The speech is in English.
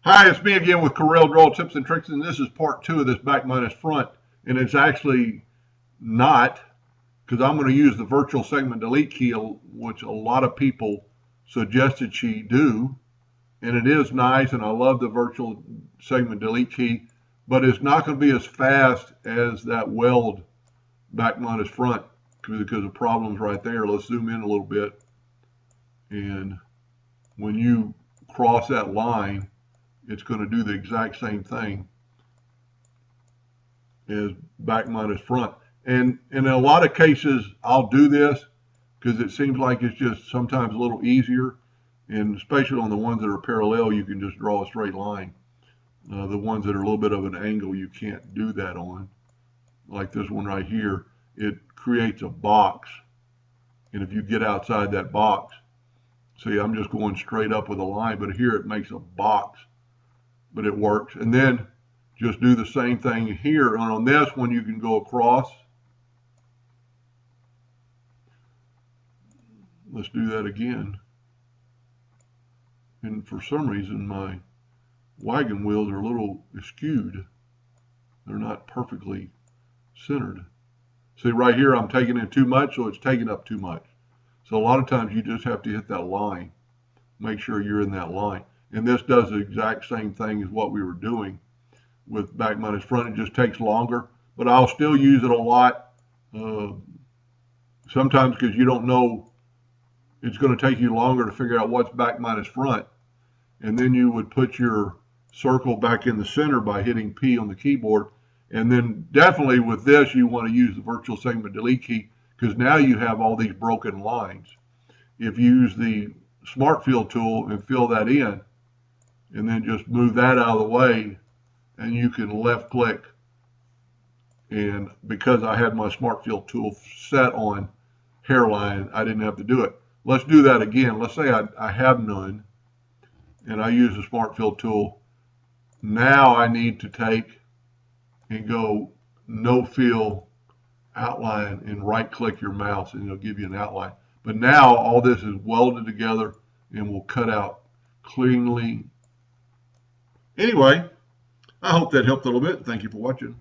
Hi, it's me again with Corel Draw Tips and Tricks, and this is part two of this back minus front. And it's actually not, because I'm going to use the virtual segment delete key, which a lot of people suggested she do. And it is nice, and I love the virtual segment delete key, but it's not going to be as fast as that Weld back minus front because of problems right there. Let's zoom in a little bit. And when you cross that line, it's going to do the exact same thing as back minus front. And in a lot of cases, I'll do this because it seems like it's just sometimes a little easier. And especially on the ones that are parallel, you can just draw a straight line. The ones that are a little bit of an angle, you can't do that on. Like this one right here, it creates a box. And if you get outside that box, see, I'm just going straight up with a line, but here it makes a box. But it works. And then just do the same thing here. And on this one, you can go across. Let's do that again. And for some reason, my wagon wheels are a little skewed. They're not perfectly centered. See, right here, I'm taking in too much, so it's taking up too much. So a lot of times you just have to hit that line. Make sure you're in that line. And this does the exact same thing as what we were doing with back minus front. It just takes longer, but I'll still use it a lot. Sometimes because you don't know, it's going to take you longer to figure out what's back minus front. And then you would put your circle back in the center by hitting P on the keyboard. And then definitely with this, you want to use the virtual segment delete key because now you have all these broken lines. If you use the Smart Fill tool and fill that in, and then just move that out of the way, and you can left click. And because I had my Smart Fill tool set on hairline, I didn't have to do it. Let's do that again. Let's say I have none, and I use the Smart Fill tool. Now I need to take and go no fill outline and right click your mouse and it'll give you an outline. But now all this is welded together and will cut out cleanly. Anyway, I hope that helped a little bit. Thank you for watching.